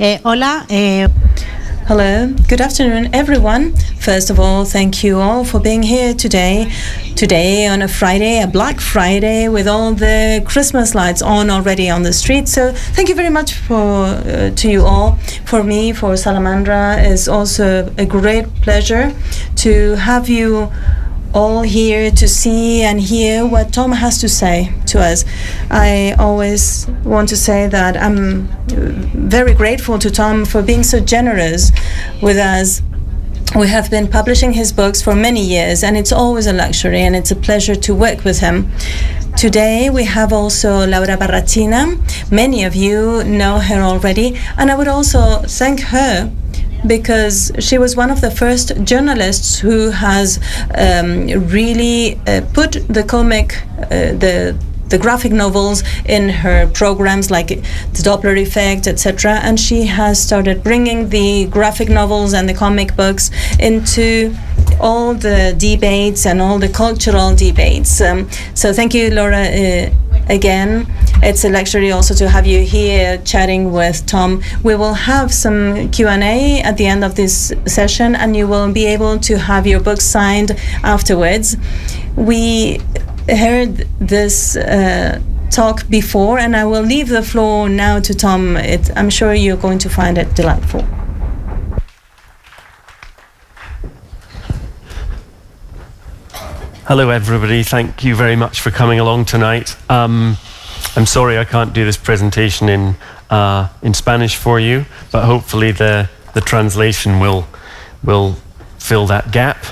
Hola. Hello, good afternoon, everyone. First of all, thank you all for being here today. Today on a Friday, a Black Friday, with all the Christmas lights on already on the street. So thank you very much to you all. For me, for Salamandra, it's also a great pleasure to have you all here to see and hear what Tom has to say to us. I always want to say that I'm very grateful to Tom for being so generous with us. We have been publishing his books for many years, and it's always a luxury and it's a pleasure to work with him. Today we have also Laura Barrachina. Many of you know her already, and I would also thank her because she was one of the first journalists who has really put the comic, the graphic novels in her programs like the Doppler effect, etc. And she has started bringing the graphic novels and the comic books into all the debates and all the cultural debates. So thank you, Laura, again. It's a luxury also to have you here chatting with Tom. We will have some Q&A at the end of this session, and you will be able to have your book signed afterwards. We heard this talk before, and I will leave the floor now to Tom. I'm sure you're going to find it delightful. Hello, everybody. Thank you very much for coming along tonight. I'm sorry I can't do this presentation in Spanish for you, but hopefully the translation will fill that gap.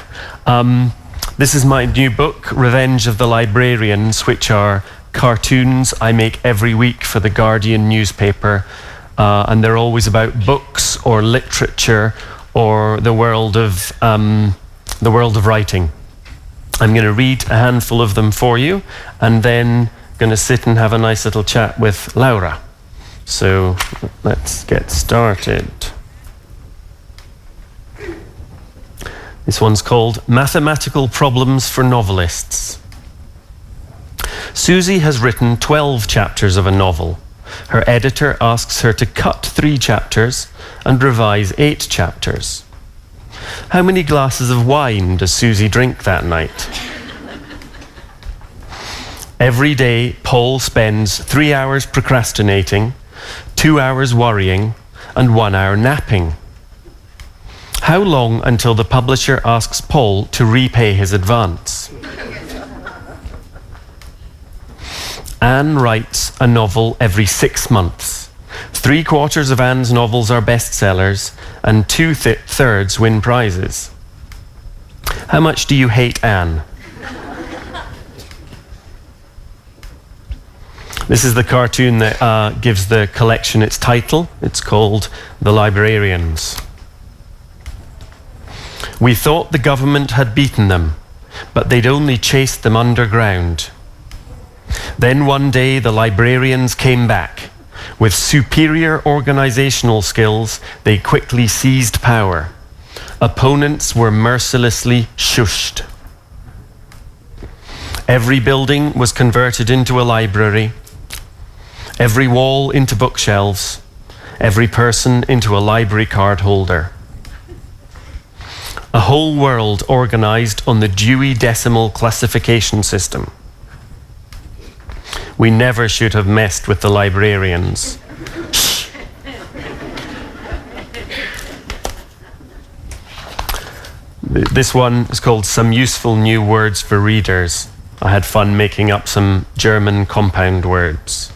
This is my new book, Revenge of the Librarians, which are cartoons I make every week for the Guardian newspaper, and they're always about books or literature or the world of writing. I'm going to read a handful of them for you, and then going to sit and have a nice little chat with Laura. So let's get started. This one's called Mathematical Problems for Novelists. Susie has written 12 chapters of a novel. Her editor asks her to cut 3 chapters and revise 8 chapters. How many glasses of wine does Susie drink that night? Every day, Paul spends 3 hours procrastinating, 2 hours worrying, and 1 hour napping. How long until the publisher asks Paul to repay his advance? Anne writes a novel every 6 months. 3/4 of Anne's novels are bestsellers, and 2/3 win prizes. How much do you hate Anne? This is the cartoon that gives the collection its title. It's called The Librarians. We thought the government had beaten them, but they'd only chased them underground. Then one day the librarians came back. With superior organizational skills, they quickly seized power. Opponents were mercilessly shushed. Every building was converted into a library, every wall into bookshelves, every person into a library card holder. A whole world organized on the Dewey Decimal Classification System. We never should have messed with the librarians. This one is called Some Useful New Words for Readers. I had fun making up some German compound words.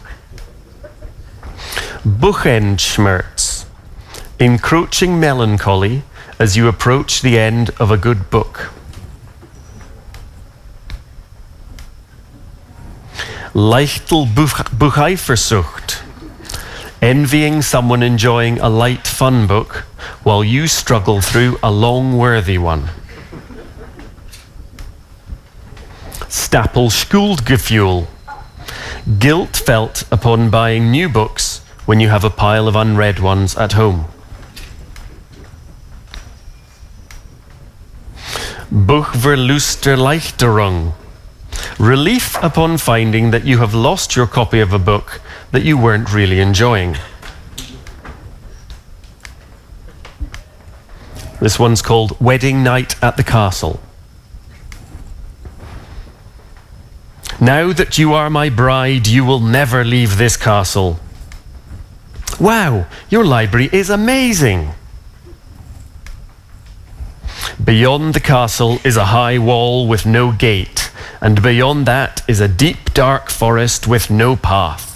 Buchenschmerz, encroaching melancholy as you approach the end of a good book. Leichtel Bucheifersucht, envying someone enjoying a light fun book while you struggle through a long worthy one. Stapelschuldgefühl, guilt felt upon buying new books when you have a pile of unread ones at home. Buchverlusterleichterung, relief upon finding that you have lost your copy of a book that you weren't really enjoying. This one's called Wedding Night at the Castle. Now that you are my bride, you will never leave this castle. Wow, your library is amazing. Beyond the castle is a high wall with no gate, and beyond that is a deep, dark forest with no path.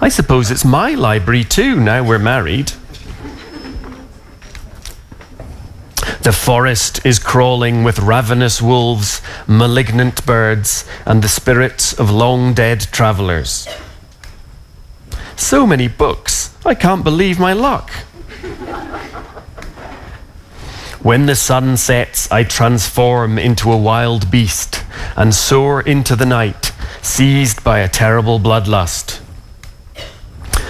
I suppose it's my library too, now we're married. The forest is crawling with ravenous wolves, malignant birds, and the spirits of long-dead travellers. So many books, I can't believe my luck. When the sun sets, I transform into a wild beast and soar into the night, seized by a terrible bloodlust.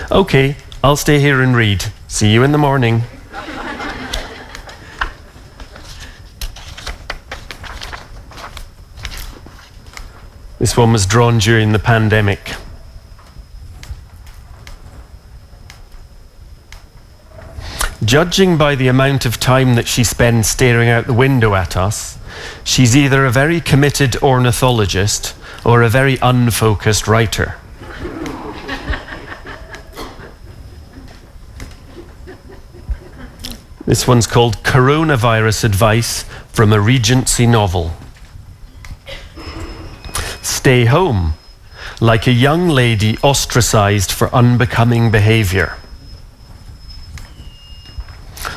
Okay, I'll stay here and read. See you in the morning. This one was drawn during the pandemic. Judging by the amount of time that she spends staring out the window at us, she's either a very committed ornithologist or a very unfocused writer. This one's called Coronavirus Advice from a Regency Novel. Stay home, like a young lady ostracized for unbecoming behavior.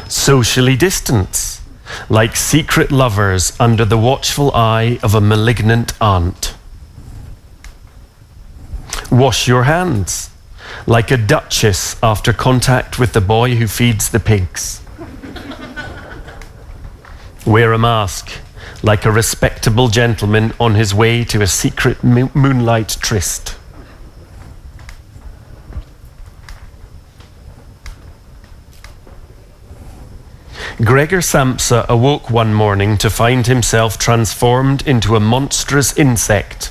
Socially distance, like secret lovers under the watchful eye of a malignant aunt. Wash your hands, like a duchess after contact with the boy who feeds the pigs. Wear a mask, like a respectable gentleman on his way to a secret moonlight tryst. Gregor Samsa awoke one morning to find himself transformed into a monstrous insect.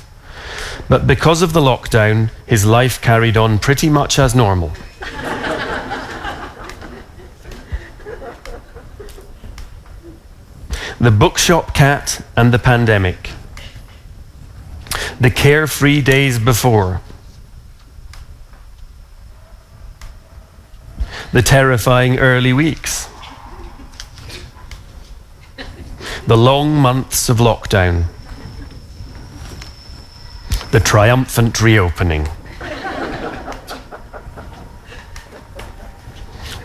But because of the lockdown, his life carried on pretty much as normal. The Bookshop Cat and the Pandemic. The Carefree Days Before. The Terrifying Early Weeks. The Long Months of Lockdown. The Triumphant Reopening.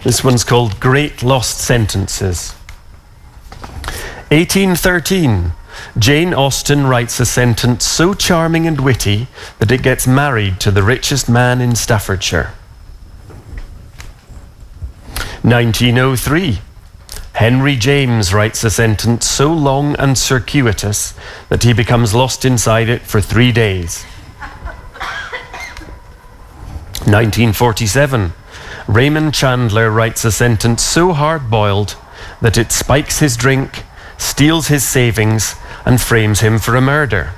This one's called Great Lost Sentences. 1813. Jane Austen writes a sentence so charming and witty that it gets married to the richest man in Staffordshire. 1903. Henry James writes a sentence so long and circuitous that he becomes lost inside it for 3 days. 1947. Raymond Chandler writes a sentence so hard-boiled that it spikes his drink, steals his savings, and frames him for a murder.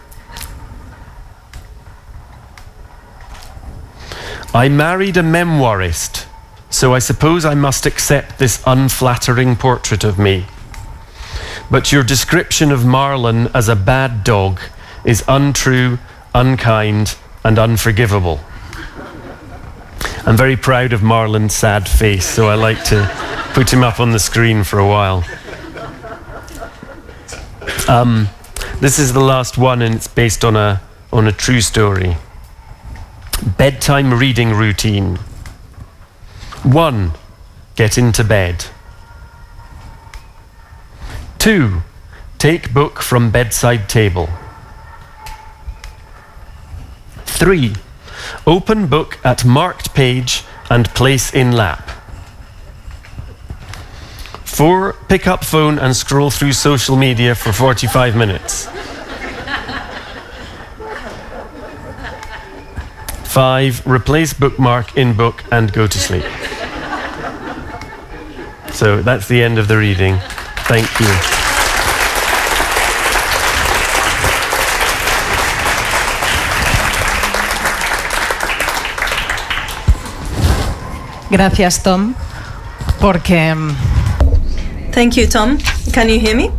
I married a memoirist, so I suppose I must accept this unflattering portrait of me. But your description of Marlon as a bad dog is untrue, unkind, and unforgivable. I'm very proud of Marlon's sad face, so I like to put him up on the screen for a while. This is the last one, and it's based on a true story. Bedtime reading routine. 1. Get into bed. 2. Take book from bedside table. 3. Open book at marked page and place in lap. 4. Pick up phone and scroll through social media for 45 minutes. 5. Replace bookmark in book and go to sleep. So that's the end of the reading. Thank you. Gracias, Tom, porque Thank you, Tom. Can you hear me?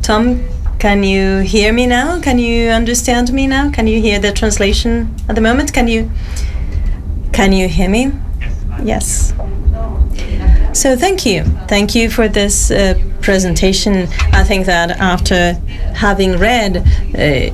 Tom, can you hear me now? Can you understand me now? Can you hear the translation at the moment? Can you hear me? Yes. So thank you. Thank you for this presentation. I think that after having read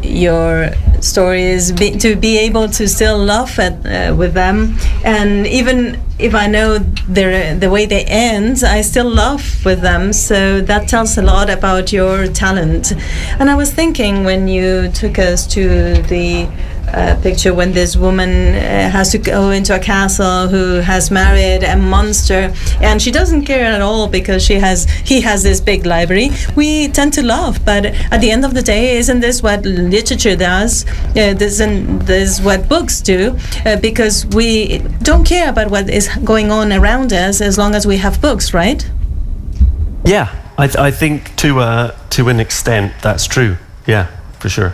your stories, to be able to still laugh with them, and even if I know the way they end, I still laugh with them. So that tells a lot about your talent. And I was thinking when you took us to the picture when this woman has to go into a castle who has married a monster, and she doesn't care at all because he has this big library. We tend to laugh, but at the end of the day, isn't this what literature does? This is what books do, because we don't care about what is going on around us as long as we have books, right? Yeah, I think to an extent that's true. Yeah, for sure.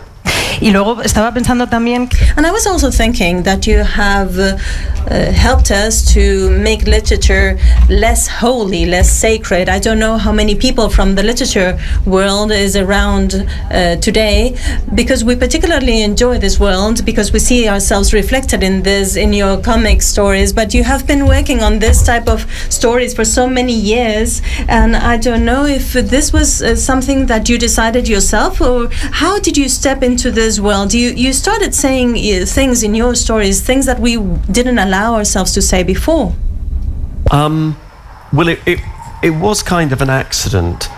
Y luego estaba pensando también... And I was also thinking that you have helped us to make literature less holy, less sacred. I don't know how many people from the literature world is around today, because we particularly enjoy this world, because we see ourselves reflected in your comic stories. But you have been working on this type of stories for so many years, and I don't know if this was something that you decided yourself, or how did you step into this world? You started saying things in your stories, things that we didn't allow ourselves to say before. Well, it was kind of an accident.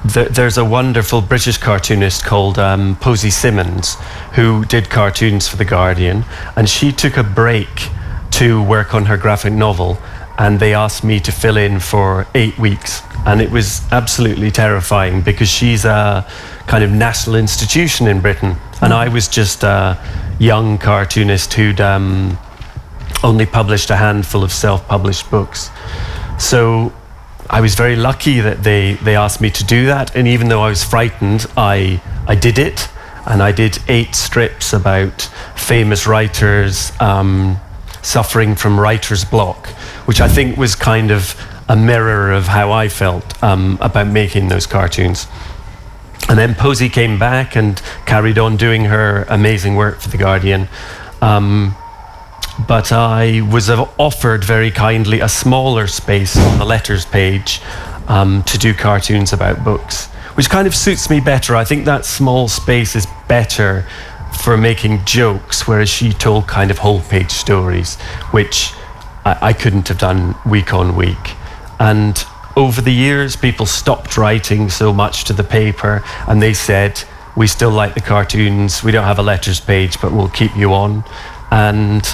There's a wonderful British cartoonist called Posy Simmonds who did cartoons for The Guardian, and she took a break to work on her graphic novel, and they asked me to fill in for 8 weeks. And it was absolutely terrifying because she's a kind of national institution in Britain, and I was just a young cartoonist who'd only published a handful of self-published books. So I was very lucky that they asked me to do that, and even though I was frightened, I did it, and I did 8 strips about famous writers suffering from writer's block, which I think was kind of a mirror of how I felt about making those cartoons. And then Posy came back and carried on doing her amazing work for The Guardian. But I was offered very kindly a smaller space on the letters page to do cartoons about books, which kind of suits me better. I think that small space is better for making jokes, whereas she told kind of whole page stories, which I couldn't have done week on week. And over the years, people stopped writing so much to the paper, and they said, we still like the cartoons, we don't have a letters page, but we'll keep you on. And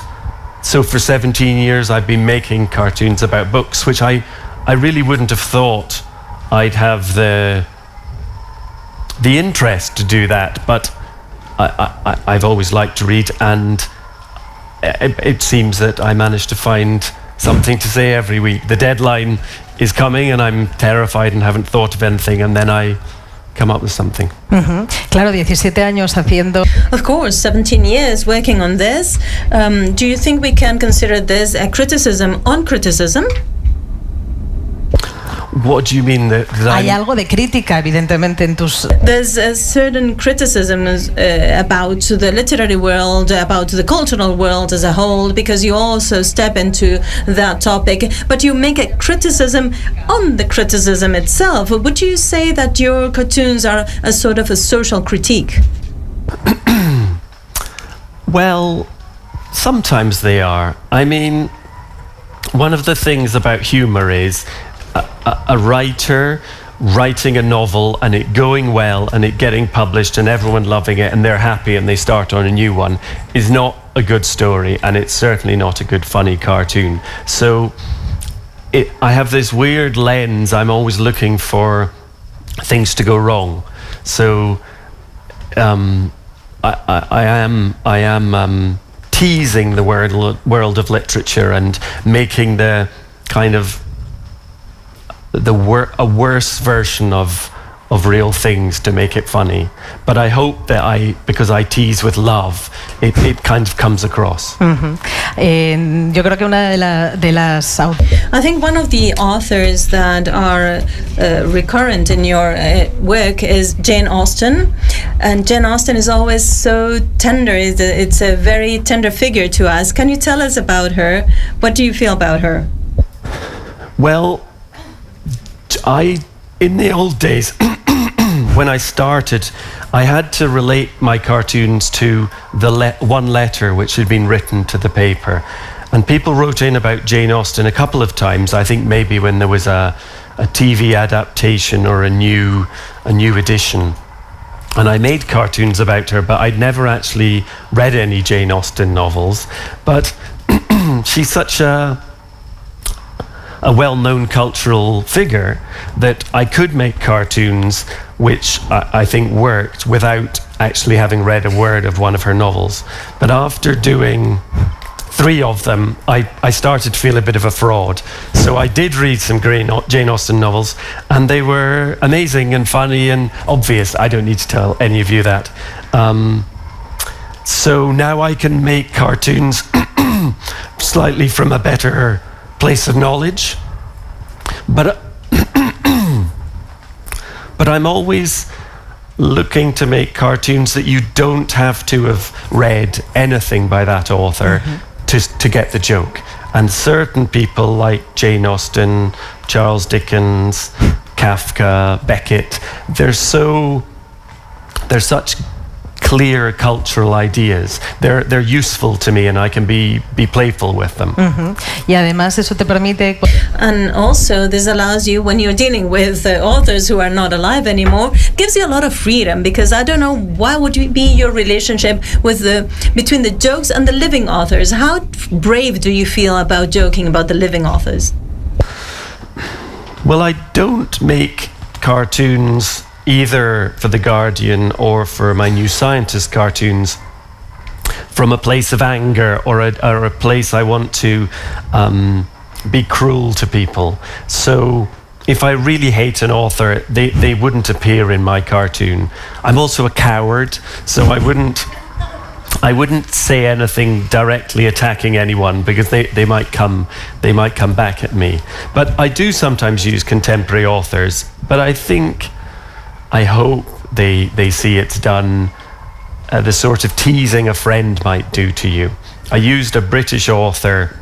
so for 17 years, I've been making cartoons about books, which I really wouldn't have thought I'd have the interest to do that, but I've always liked to read, and it seems that I managed to find something to say every week. The deadline is coming and I'm terrified and haven't thought of anything, and then I come up with something. Claro, 17 años haciendo... Of course, 17 years working on this. Do you think we can consider this a criticism on criticism? What do you mean? Hay algo de crítica, evidentemente, en tus... There's a certain criticism about the literary world, about the cultural world as a whole, because you also step into that topic, but you make a criticism on the criticism itself. Would you say that your cartoons are a sort of a social critique? Well, sometimes they are. I mean, one of the things about humor is a writer writing a novel and it going well and it getting published and everyone loving it and they're happy and they start on a new one is not a good story, and it's certainly not a good funny cartoon. So I have this weird lens. I'm always looking for things to go wrong. So I am teasing the world of literature and making the kind of a worse version of of real things to make it funny. But I hope that because I tease with love, it kind of comes across. Yo creo que una de las I think one of the authors that are recurrent in your work is Jane Austen, and Jane Austen is always so tender. It's a very tender figure to us. Can you tell us about her? What do you feel about her? Well, in the old days, when I started, I had to relate my cartoons to the one letter which had been written to the paper. And people wrote in about Jane Austen a couple of times, I think maybe when there was a TV adaptation or a new edition. And I made cartoons about her, but I'd never actually read any Jane Austen novels. But she's such a well-known cultural figure that I could make cartoons which I think worked without actually having read a word of one of her novels. But after doing 3 of them, I started to feel a bit of a fraud. So I did read some Jane Austen novels, and they were amazing and funny and obvious. I don't need to tell any of you that. So now I can make cartoons slightly from a better place of knowledge, but I'm always looking to make cartoons that you don't have to have read anything by that author to get the joke. And certain people like Jane Austen, Charles Dickens, Kafka, Beckett, they're such clear cultural ideas. They're useful to me, and I can be playful with them. Y además eso te permite. And also this allows you, when you're dealing with authors who are not alive anymore, gives you a lot of freedom, because I don't know, why would you be your relationship with between the jokes and the living authors? How brave do you feel about joking about the living authors? Well, I don't make cartoons either for The Guardian or for my New Scientist cartoons from a place of anger or a place I want to be cruel to people. So if I really hate an author, they wouldn't appear in my cartoon. I'm also a coward, so I wouldn't say anything directly attacking anyone, because they might come back at me. But I do sometimes use contemporary authors, but I hope they see it's done the sort of teasing a friend might do to you. I used a British author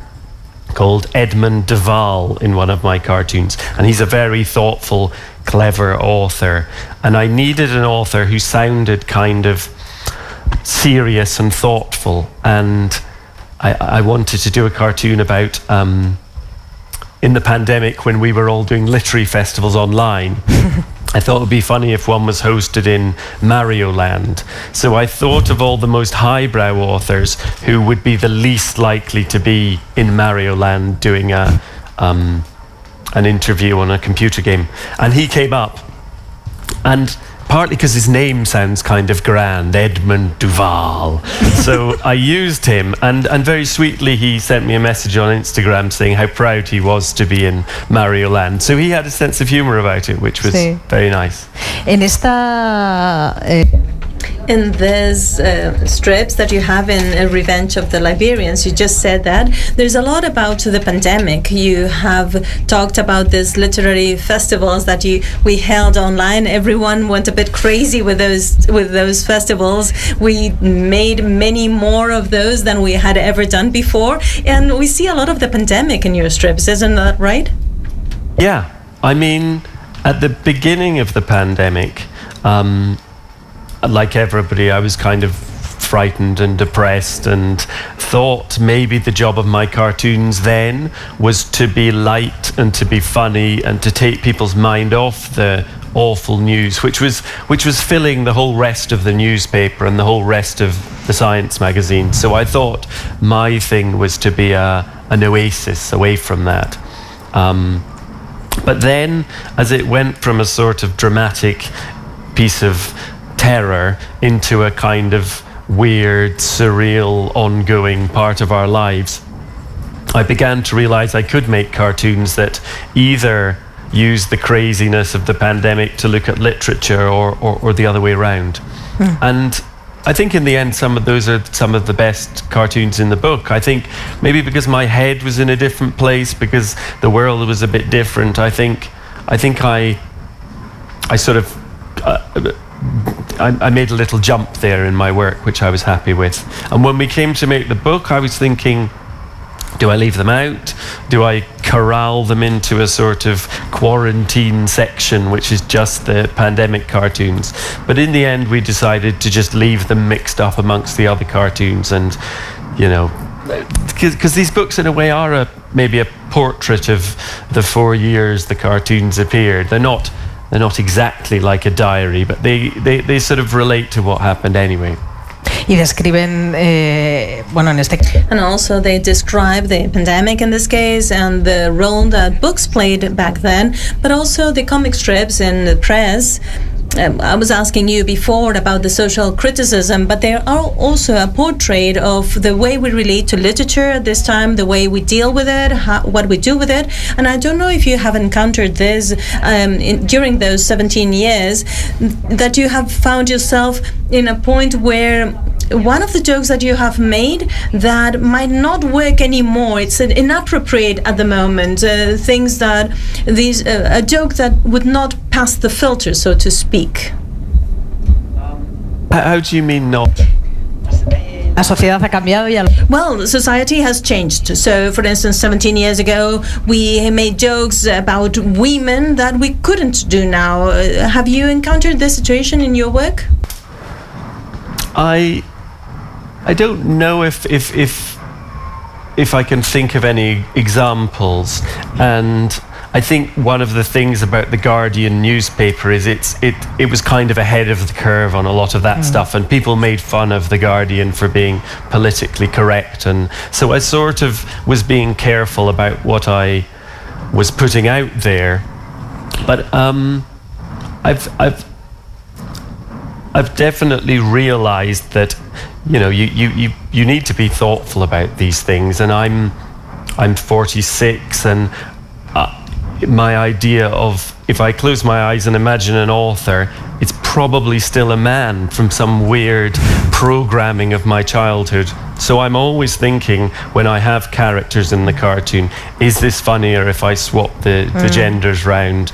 called Edmund Duval in one of my cartoons, and he's a very thoughtful, clever author. And I needed an author who sounded kind of serious and thoughtful, and I wanted to do a cartoon about in the pandemic, when we were all doing literary festivals online. I thought it would be funny if one was hosted in Mario Land. So I thought of all the most highbrow authors who would be the least likely to be in Mario Land doing an interview on a computer game. And he came up, and partly because his name sounds kind of grand, Edmund Duval. So I used him, and very sweetly he sent me a message on Instagram saying how proud he was to be in Mario Land. So he had a sense of humor about it, which was very nice. En esta In these strips that you have in Revenge of the Liberians, you just said that there's a lot about the pandemic. You have talked about these literary festivals that we held online. Everyone went a bit crazy with those festivals. We made many more of those than we had ever done before, and we see a lot of the pandemic in your strips. Isn't that right? Yeah, I mean, at the beginning of the pandemic, like everybody, I was kind of frightened and depressed, and thought maybe the job of my cartoons then was to be light and to be funny and to take people's mind off the awful news, which was filling the whole rest of the newspaper and the whole rest of the science magazine. So I thought my thing was to be an oasis away from that. But then, as it went from a sort of dramatic piece of terror into a kind of weird, surreal, ongoing part of our lives, I began to realize I could make cartoons that either use the craziness of the pandemic to look at literature or the other way around. And I think in the end, some of those are some of the best cartoons in the book. I think maybe because my head was in a different place, because the world was a bit different. I think I sort of I made a little jump there in my work, which I was happy with. And when we came to make the book, I was thinking, do I leave them out? Do I corral them into a sort of quarantine section, which is just the pandemic cartoons? But in the end, we decided to just leave them mixed up amongst the other cartoons. And, you know, because these books in a way are maybe a portrait of the 4 years the cartoons appeared. They're not exactly like a diary, but they sort of relate to what happened anyway. Y describen, bueno, en este caso. And also they describe the pandemic in this case and the role that books played back then, but also the comic strips in the press. I was asking you before about the social criticism, but there are also a portrait of the way we relate to literature at this time, the way we deal with it, what we do with it. And I don't know if you have encountered this during those 17 years, that you have found yourself in a point where one of the jokes that you have made that might not work anymore, it's inappropriate at the moment, things that a joke that would not pass the filter, so to speak. How do you mean not? La sociedad ha cambiado y Well, society has changed. So, for instance, 17 years ago, we made jokes about women that we couldn't do now. Have you encountered this situation in your work? I don't know if I can think of any examples, and I think one of the things about the Guardian newspaper is it was kind of ahead of the curve on a lot of that stuff, and people made fun of the Guardian for being politically correct, and so I sort of was being careful about what I was putting out there. But I've definitely realized that, you know, you need to be thoughtful about these things, and I'm 46, and my idea of, if I close my eyes and imagine an author, it's probably still a man from some weird programming of my childhood. So I'm always thinking, when I have characters in the cartoon, is this funnier if I swap the genders round?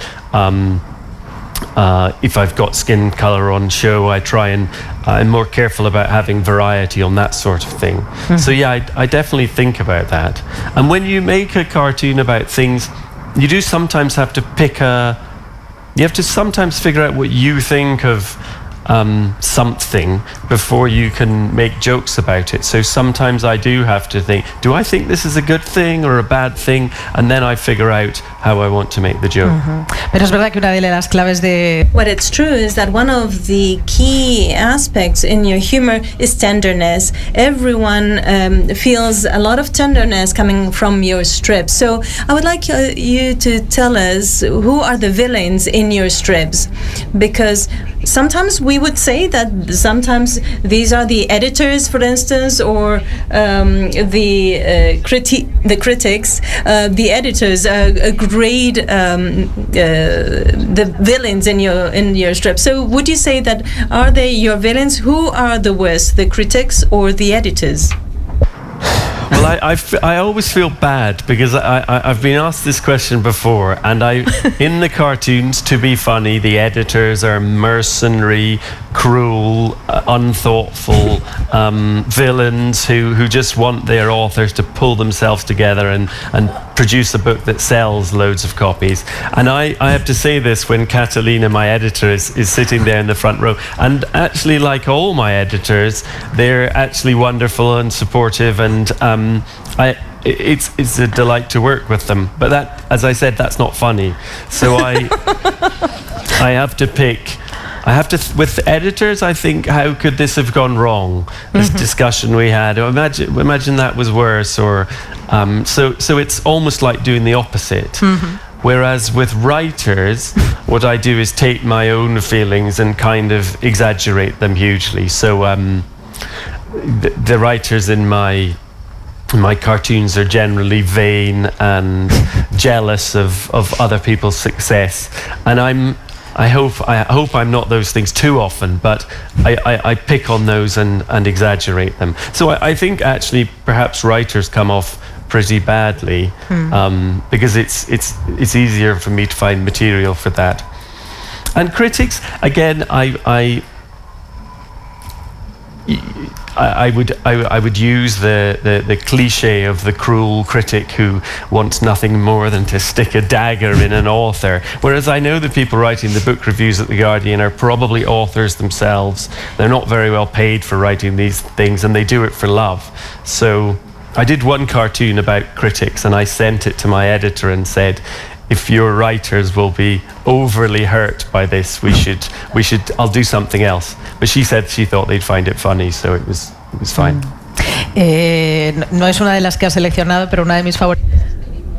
If I've got skin colour on show, I try and I'm more careful about having variety on that sort of thing. So yeah, I definitely think about that. And when you make a cartoon about things, you do sometimes have to you have to sometimes figure out what you think of something before you can make jokes about it. So sometimes I do have to think, do I think this is a good thing or a bad thing? And then I figure out how I want to make the joke. Pero es verdad que una de las claves de... What it's true is that one of the key aspects in your humor is tenderness. Everyone feels a lot of tenderness coming from your strips. So I would like you to tell us, who are the villains in your strips? Because sometimes we would say that sometimes these are the editors, for instance, or the critics. The editors grade the villains in your strip. So would you say that are they your villains? Who are the worst, the critics or the editors? Well, I always feel bad because I've been asked this question before, and in the cartoons, to be funny, the editors are mercenary, cruel, unthoughtful villains who just want their authors to pull themselves together and produce a book that sells loads of copies. And I have to say this when Catalina, my editor, is sitting there in the front row. And actually, like all my editors, they're actually wonderful and supportive, and it's a delight to work with them. But that, as I said, that's not funny. So I have to pick. With editors, I think, how could this have gone wrong? This discussion we had. Imagine that was worse, or so it's almost like doing the opposite. Whereas with writers, what I do is take my own feelings and kind of exaggerate them hugely. So the writers in my my cartoons are generally vain and jealous of other people's success, and I hope I'm not those things too often, but I pick on those and exaggerate them. So I think actually perhaps writers come off pretty badly because it's easier for me to find material for that. And critics, again, I would use the cliche of the cruel critic who wants nothing more than to stick a dagger in an author. Whereas I know the people writing the book reviews at The Guardian are probably authors themselves. They're not very well paid for writing these things, and they do it for love. So I did one cartoon about critics, and I sent it to my editor and said, if your writers will be overly hurt by this, I'll do something else. But she said she thought they'd find it funny, so it was fine. No es una de las que has seleccionado, pero una de mis favoritas.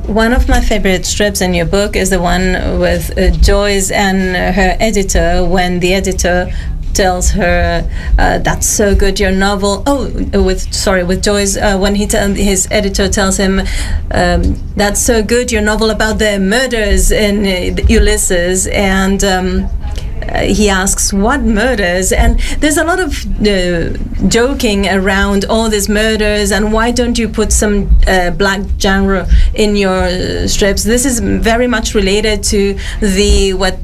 One of my favorite strips in your book is the one with Joyce and her editor, when the editor tells her, "That's so good, your novel." With Joyce, when his editor tells him, "That's so good, your novel about the murders in Ulysses," and he asks, "What murders?" And there's a lot of joking around all these murders, and why don't you put some black genre in your strips? This is very much related to what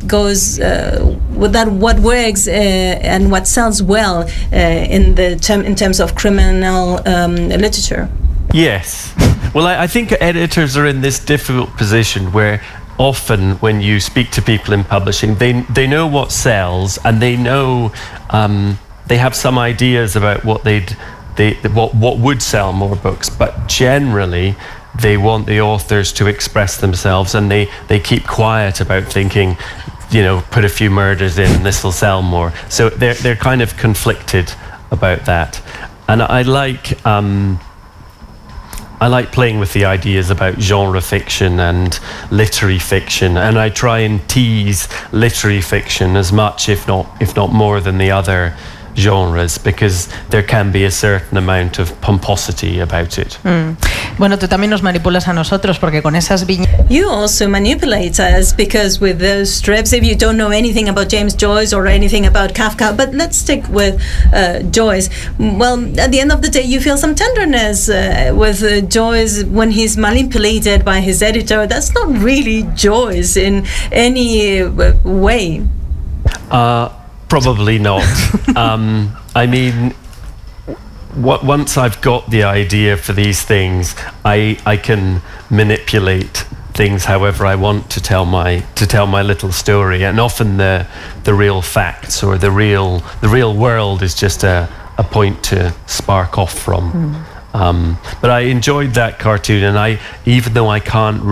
works and what sells well in terms of criminal literature. Yes. Well, I think editors are in this difficult position where often when you speak to people in publishing, they know what sells, and they know they have some ideas about what what would sell more books, but generally they want the authors to express themselves, and they keep quiet about thinking, put a few murders in, this will sell more. So they're kind of conflicted about that, and I like playing with the ideas about genre fiction and literary fiction, and I try and tease literary fiction as much, if not more, than the other genres, because there can be a certain amount of pomposity about it. Bueno, tú también nos manipulas a nosotros, porque con esas viñetas. You also manipulate us, because with those strips, if you don't know anything about James Joyce or anything about Kafka, but let's stick with Joyce. Well, at the end of the day, you feel some tenderness with Joyce when he's manipulated by his editor. That's not really Joyce in any way. Probably not. I mean, once I've got the idea for these things, I can manipulate things however I want to tell my little story, and often the real facts or the real world is just a point to spark off from. But I enjoyed that cartoon, and even though I can't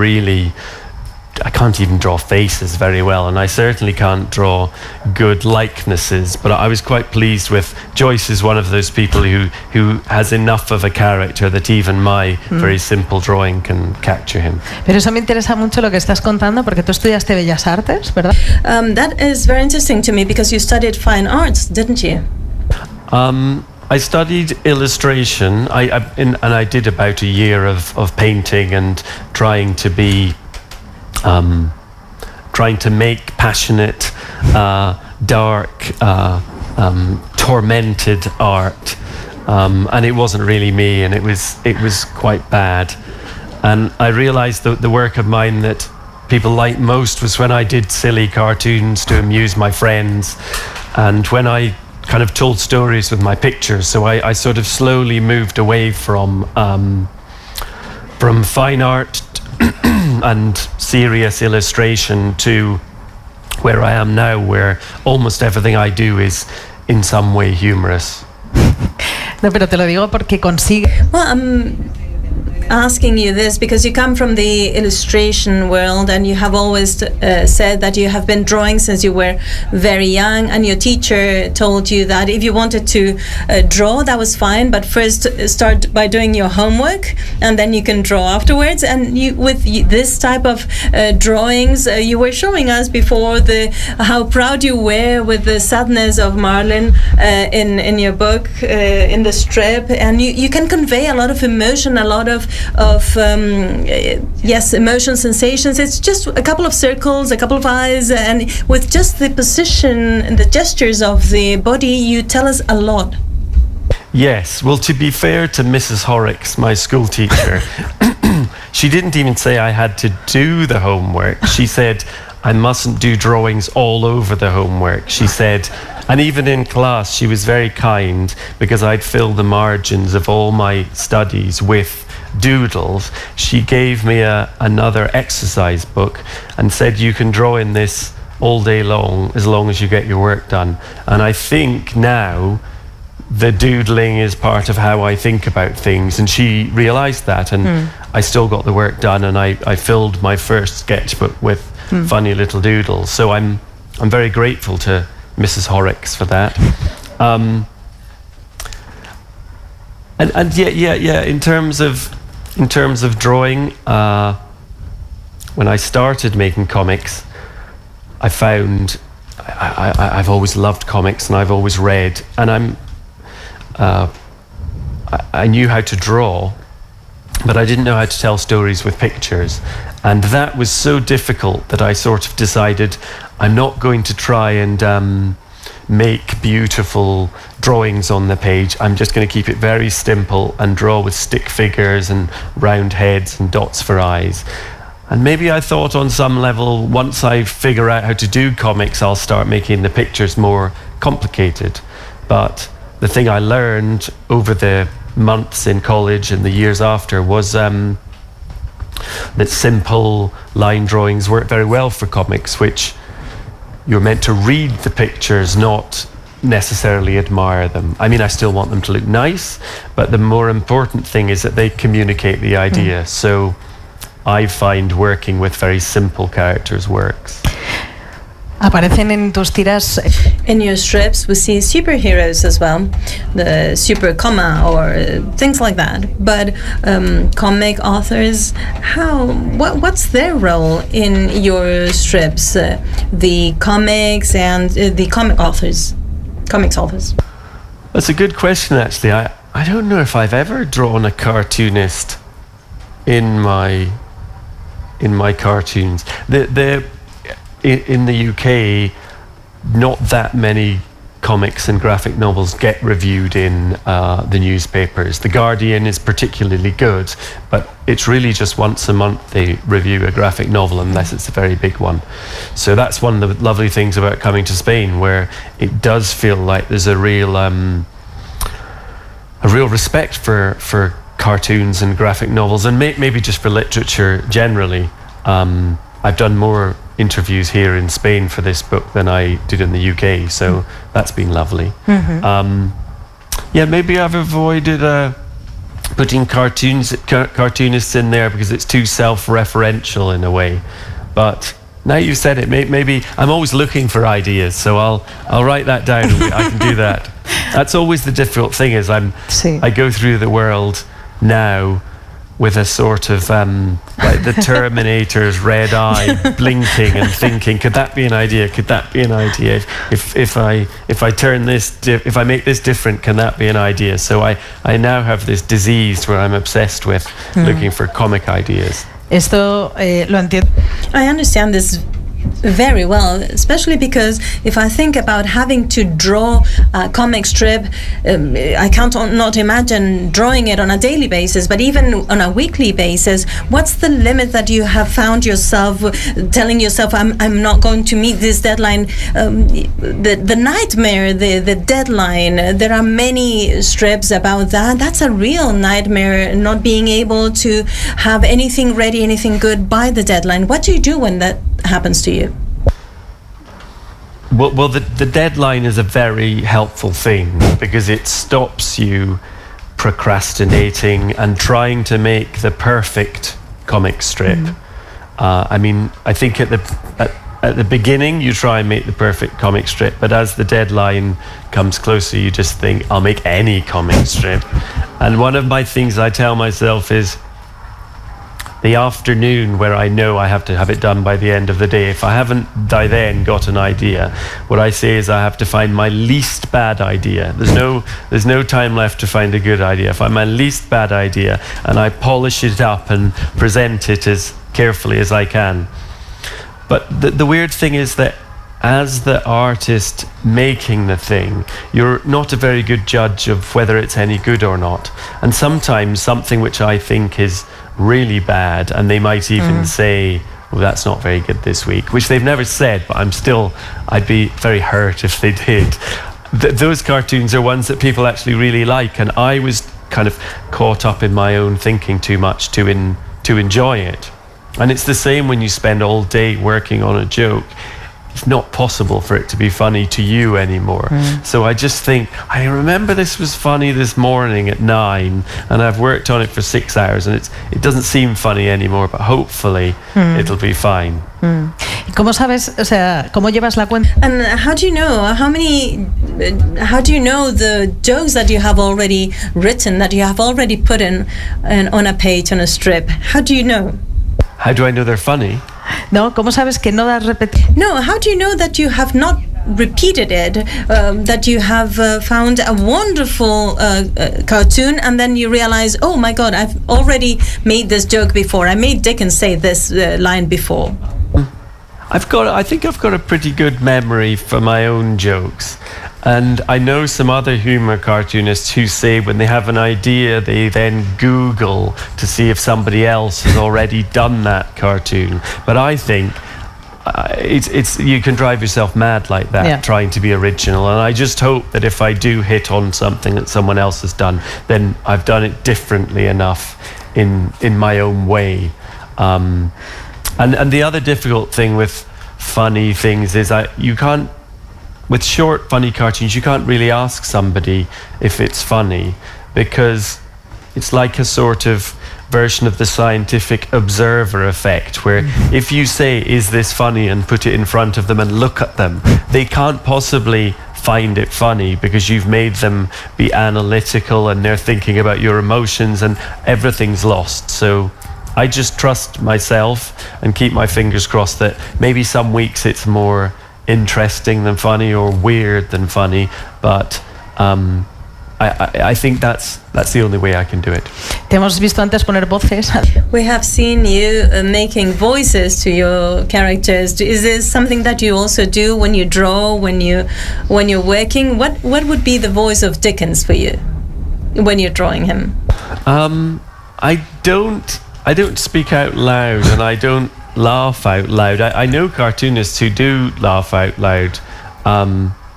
even draw faces very well, and I certainly can't draw good likenesses, but I was quite pleased with Joyce. Is one of those people who has enough of a character that even my very simple drawing can capture him. Pero eso me interesa mucho lo que estás contando, porque tú estudiaste Bellas Artes, ¿verdad? That is very interesting to me, because you studied fine arts, didn't you? I studied illustration, and I did about a year of painting and trying to make passionate, dark, tormented art, and it wasn't really me, and it was quite bad. And I realized that the work of mine that people liked most was when I did silly cartoons to amuse my friends, and when I kind of told stories with my pictures. So I sort of slowly moved away from fine art and serious illustration to where I am now, where almost everything I do is in some way humorous. No, pero te lo digo porque consigue. Well, asking you this because you come from the illustration world and you have always said that you have been drawing since you were very young, and your teacher told you that if you wanted to draw, that was fine, but first start by doing your homework and then you can draw afterwards. And you, with this type of drawings, you were showing us before how proud you were with the sadness of Marlin in your book, in the strip, and you can convey a lot of emotion, a lot of emotion, sensations. It's just a couple of circles, a couple of eyes, and with just the position and the gestures of the body, you tell us a lot. Yes, well, to be fair to Mrs. Horrocks, my school teacher, she didn't even say I had to do the homework. She said I mustn't do drawings all over the homework. She said, and even in class, she was very kind because I'd fill the margins of all my studies with doodles. She gave me another exercise book and said, you can draw in this all day long as you get your work done. And I think now the doodling is part of how I think about things, and she realized that, and I still got the work done, and I filled my first sketchbook with funny little doodles. So I'm very grateful to Mrs. Horrocks for that. And yeah. In terms of drawing, when I started making comics, I found I've always loved comics and I've always read, and I knew how to draw, but I didn't know how to tell stories with pictures, and that was so difficult that I sort of decided I'm not going to try and make beautiful drawings on the page. I'm just going to keep it very simple and draw with stick figures and round heads and dots for eyes. And maybe I thought on some level, once I figure out how to do comics, I'll start making the pictures more complicated. But the thing I learned over the months in college and the years after was that simple line drawings work very well for comics, which you're meant to read the pictures, not necessarily admire them. I mean, I still want them to look nice, but the more important thing is that they communicate the idea. So I find working with very simple characters works. Aparecen en tus tiras. In your strips, we see superheroes as well, the super comma or things like that. But comic authors, what's their role in your strips? The comics and the comics authors. That's a good question, actually. I don't know if I've ever drawn a cartoonist in my cartoons. In the UK, not that many comics and graphic novels get reviewed in the newspapers. The Guardian is particularly good, but it's really just once a month they review a graphic novel, unless it's a very big one. So that's one of the lovely things about coming to Spain, where it does feel like there's a real respect for cartoons and graphic novels, and maybe just for literature generally. I've done more interviews here in Spain for this book than I did in the UK, so that's been lovely. Maybe I've avoided putting cartoonists in there because it's too self-referential in a way. But now you've said it, maybe I'm always looking for ideas, so I'll write that down. I can do that. That's always the difficult thing, is I go through the world now with a sort of like the Terminator's red eye blinking and thinking, could that be an idea? Could that be an idea? If I turn this, if I make this different, can that be an idea? So I now have this disease where I'm obsessed with looking for comic ideas. Esto lo entiendo. I understand this very well, especially because if I think about having to draw a comic strip, I can't not imagine drawing it on a daily basis, but even on a weekly basis. What's the limit that you have found yourself telling yourself, I'm not going to meet this deadline? The nightmare, the deadline. There are many strips about that. That's a real nightmare, not being able to have anything ready, anything good by the deadline. What do you do when that happens to you? Well, the deadline is a very helpful thing because it stops you procrastinating and trying to make the perfect comic strip. I mean, I think at the beginning you try and make the perfect comic strip, but as the deadline comes closer you just think, I'll make any comic strip. And one of my things I tell myself is the afternoon where I know I have to have it done by the end of the day. If I haven't by then got an idea, what I say is I have to find my least bad idea. There's no time left to find a good idea. I find my least bad idea and I polish it up and present it as carefully as I can. But the weird thing is that as the artist making the thing, you're not a very good judge of whether it's any good or not. And sometimes something which I think is really bad, and they might even say, well, that's not very good this week, which they've never said, but I'd be very hurt if they did. Those cartoons are ones that people actually really like, and I was kind of caught up in my own thinking too much to enjoy it. And it's the same when you spend all day working on a joke. It's not possible for it to be funny to you anymore. So I just think, I remember this was funny this morning at 9 and I've worked on it for 6 hours and it doesn't seem funny anymore, but hopefully it'll be fine. ¿Cómo sabes, o sea, cómo llevas la cuenta? And how do you know the jokes that you have already written, that you have already put in on a page, on a strip? How do you know? How do I know they're funny? No, ¿cómo sabes que no das repetición? No, how do you know that you have not repeated it, that you have found a wonderful cartoon and then you realize, oh my God, I've already made this joke before. I made Dickens say this line before. I think I've got a pretty good memory for my own jokes. And I know some other humour cartoonists who say when they have an idea, they then Google to see if somebody else has already done that cartoon. But I think it's you can drive yourself mad like that, trying to be original. And I just hope that if I do hit on something that someone else has done, then I've done it differently enough in my own way. And the other difficult thing with funny things is you can't. With short, funny cartoons, you can't really ask somebody if it's funny because it's like a sort of version of the scientific observer effect where if you say, is this funny, and put it in front of them and look at them, they can't possibly find it funny because you've made them be analytical and they're thinking about your emotions and everything's lost. So I just trust myself and keep my fingers crossed that maybe some weeks it's more interesting than funny or weird than funny, but I think that's the only way I can do it. Te hemos visto antes poner voces. We have seen you making voices to your characters. Is this something that you also do when you draw, when you're working? What would be the voice of Dickens for you when you're drawing him? I don't speak out loud and I don't laugh out loud. I know cartoonists who do laugh out loud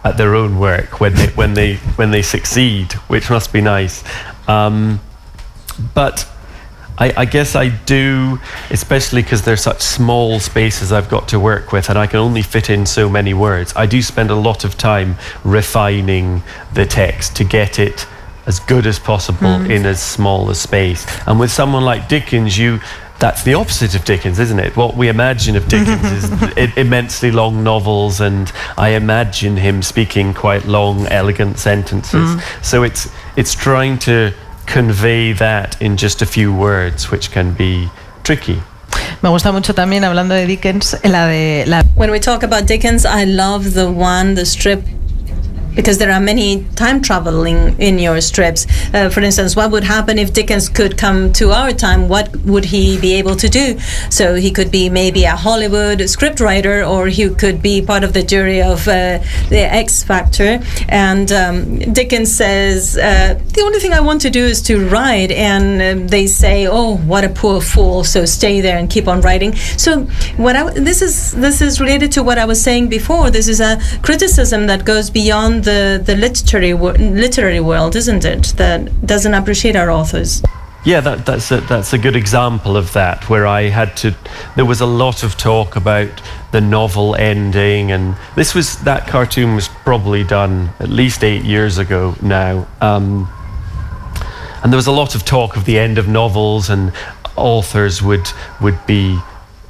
at their own work when they succeed, which must be nice. But I guess I do, especially because they're such small spaces I've got to work with and I can only fit in so many words. I do spend a lot of time refining the text to get it as good as possible in as small a space. And with someone like Dickens, that's the opposite of Dickens, isn't it? What we imagine of Dickens is immensely long novels, and I imagine him speaking quite long, elegant sentences. So it's trying to convey that in just a few words, which can be tricky. Me gusta mucho también, hablando de Dickens, When we talk about Dickens, I love the strip, because there are many time traveling in your strips. For instance, what would happen if Dickens could come to our time? What would he be able to do? So he could be maybe a Hollywood scriptwriter, or he could be part of the jury of the X Factor. And Dickens says, the only thing I want to do is to write. And they say, oh, what a poor fool. So stay there and keep on writing. So this is related to what I was saying before. This is a criticism that goes beyond the literary world, isn't it? That doesn't appreciate our authors. Yeah, that's a good example of that, where there was a lot of talk about the novel ending, and that cartoon was probably done at least 8 years ago now. there was a lot of talk of the end of novels, and authors would be,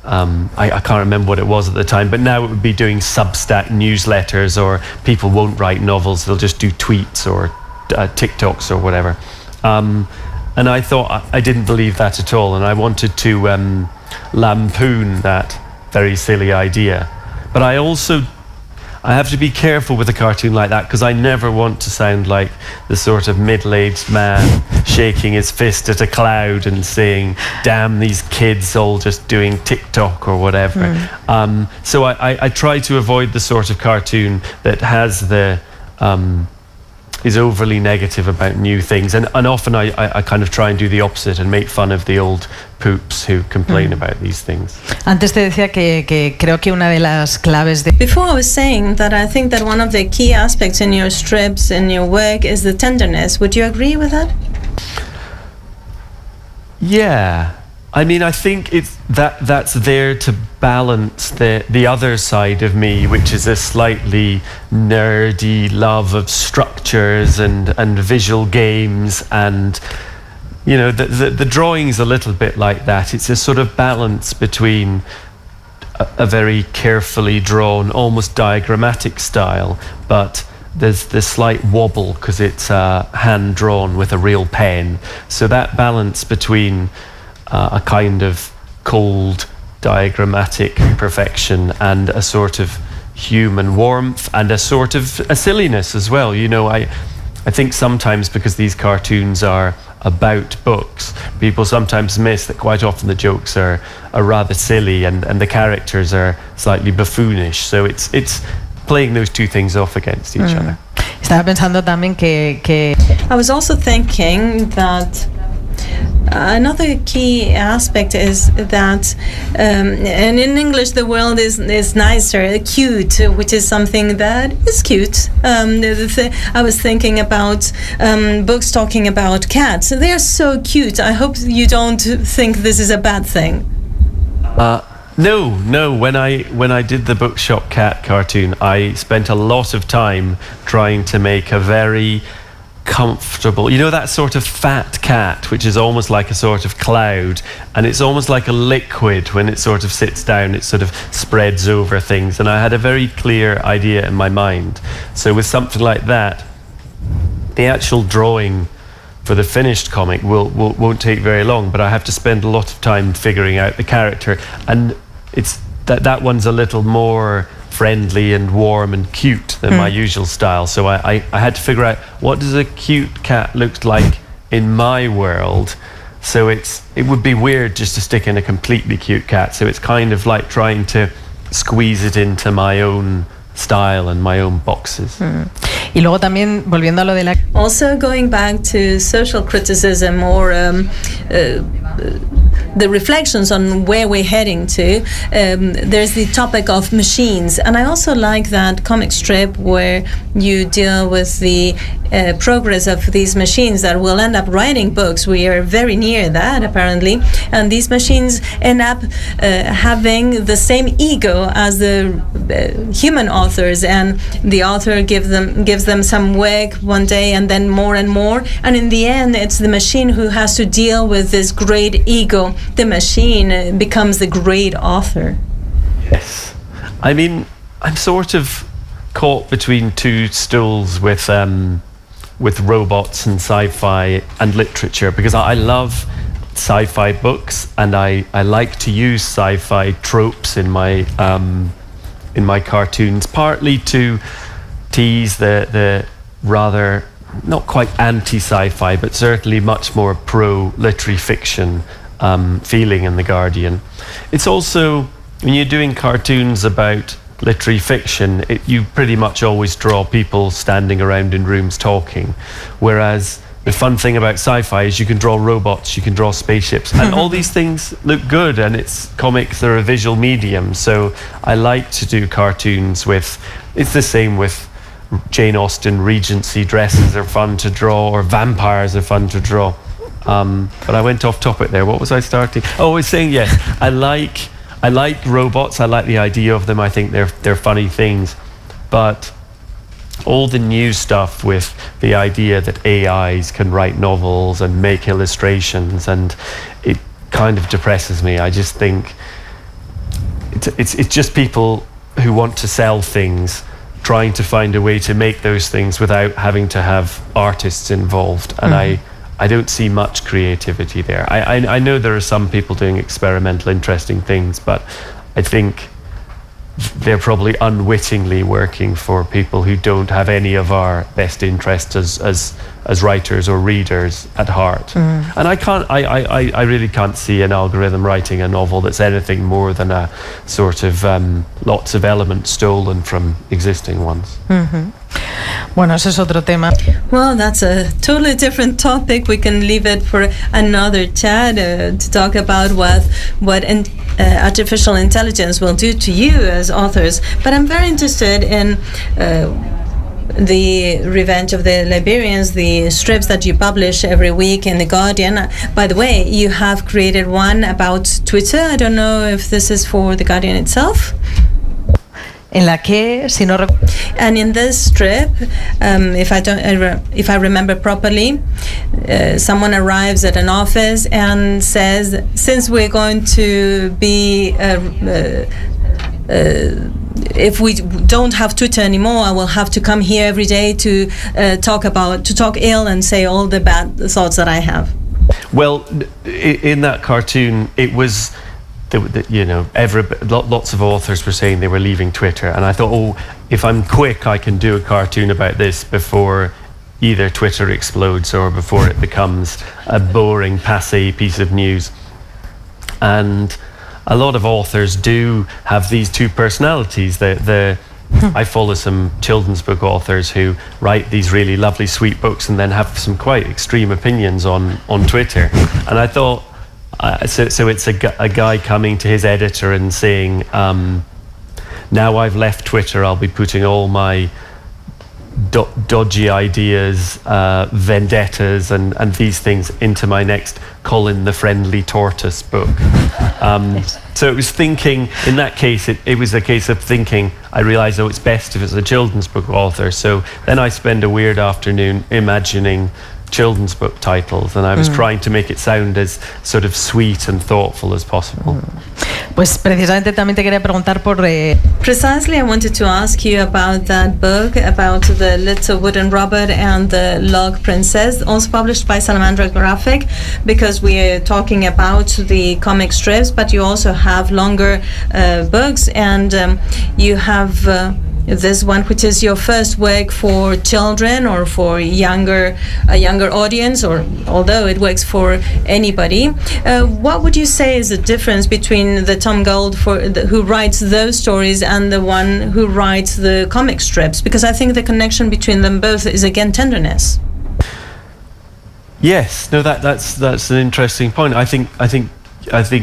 I can't remember what it was at the time, but now it would be doing Substack newsletters, or people won't write novels, they'll just do tweets or TikToks or whatever. And I thought, I didn't believe that at all, and I wanted to lampoon that very silly idea. But I have to be careful with a cartoon like that, because I never want to sound like the sort of middle-aged man shaking his fist at a cloud and saying, damn these kids all just doing TikTok or whatever. So I try to avoid the sort of cartoon that has is overly negative about new things, and often I kind of try and do the opposite and make fun of the old poops who complain about these things. Antes te decía que creo que una de las claves de... Before I was saying that I think that one of the key aspects in your strips, in your work, is the tenderness. Would you agree with that? Yeah. I mean, I think that's there to balance the other side of me, which is a slightly nerdy love of structures and visual games, and you know, the drawing's a little bit like that. It's a sort of balance between a very carefully drawn, almost diagrammatic style, but there's this slight wobble because it's hand drawn with a real pen. So that balance between a kind of cold, diagrammatic perfection and a sort of human warmth and a sort of a silliness as well. You know, I think sometimes because these cartoons are about books, people sometimes miss that quite often the jokes are rather silly and the characters are slightly buffoonish. So it's playing those two things off against each other. Estaba pensando también que... I was also thinking that another key aspect is that, and in English the word is nicer, cute, which is something that is cute. I was thinking about books talking about cats. They are so cute. I hope you don't think this is a bad thing. No. When I did the Bookshop Cat cartoon, I spent a lot of time trying to make a very comfortable, you know, that sort of fat cat, which is almost like a sort of cloud, and it's almost like a liquid. When it sort of sits down, it sort of spreads over things, and I had a very clear idea in my mind. So with something like that, the actual drawing for the finished comic won't take very long, but I have to spend a lot of time figuring out the character, and it's that one's a little more friendly and warm and cute than my usual style. So I had to figure out, what does a cute cat look like in my world? So it would be weird just to stick in a completely cute cat. So it's kind of like trying to squeeze it into my own style and my own boxes. Y luego también, volviendo a lo de la... Also going back to social criticism or the reflections on where we're heading to, there's the topic of machines. And I also like that comic strip where you deal with the progress of these machines that will end up writing books. We are very near that, apparently. And these machines end up having the same ego as the human authors. And the author gives them some work one day and then more and more. And in the end, it's the machine who has to deal with this great ego. The machine becomes the great author. Yes. I mean, I'm sort of caught between two stools with robots and sci-fi and literature, because I love sci-fi books, and I like to use sci-fi tropes in my cartoons, partly to tease the rather not quite anti-sci-fi, but certainly much more pro-literary fiction feeling in The Guardian. It's also, when you're doing cartoons about literary fiction, you pretty much always draw people standing around in rooms talking, whereas the fun thing about sci-fi is you can draw robots, you can draw spaceships, and all these things look good, and comics are a visual medium, so I like to do cartoons it's the same with Jane Austen. Regency dresses are fun to draw, or vampires are fun to draw. But I went off topic there. What was I starting? Oh, I was saying, yes, I like robots. I like the idea of them. I think they're funny things. But all the new stuff with the idea that AIs can write novels and make illustrations, and it kind of depresses me. I just think it's just people who want to sell things trying to find a way to make those things without having to have artists involved, and I don't see much creativity there. I know there are some people doing experimental, interesting things, but I think they're probably unwittingly working for people who don't have any of our best interests as writers or readers at heart. And I really can't see an algorithm writing a novel that's anything more than a sort of lots of elements stolen from existing ones. Bueno, ese es otro tema. Well, that's a totally different topic. We can leave it for another chat to talk about what artificial intelligence will do to you as authors. But I'm very interested in the Revenge of the Liberians, the strips that you publish every week in The Guardian. By the way, you have created one about Twitter. I don't know if this is for The Guardian itself. En la que, si no and in this strip, if I remember properly, someone arrives at an office and says, since we're going to be if we don't have Twitter anymore, I will have to come here every day to talk ill and say all the bad thoughts that I have. Well, in that cartoon, it was, you know, lots of authors were saying they were leaving Twitter, and I thought, oh, if I'm quick, I can do a cartoon about this before either Twitter explodes or before it becomes a boring, passé piece of news. And a lot of authors do have these two personalities. I follow some children's book authors who write these really lovely, sweet books and then have some quite extreme opinions on Twitter. And I thought, so it's a guy coming to his editor and saying, now I've left Twitter, I'll be putting all my dodgy ideas, vendettas and these things into my next Colin the Friendly Tortoise book. So it was thinking, in that case, it was a case of thinking, I realised, it's best if it's a children's book author. So then I spend a weird afternoon imagining children's book titles, and I was trying to make it sound as sort of sweet and thoughtful as possible. Pues precisamente también te quería preguntar por... Precisely, I wanted to ask you about that book, about the Little Wooden Robot and the Log Princess, also published by Salamandra Graphic, because we are talking about the comic strips, but you also have longer books, and you have this one, which is your first work for children or for a younger audience, or although it works for anybody. What would you say is the difference between the Tom Gauld who writes those stories and the one who writes the comic strips? Because I think the connection between them both is again tenderness. Yes, no, that's an interesting point. I think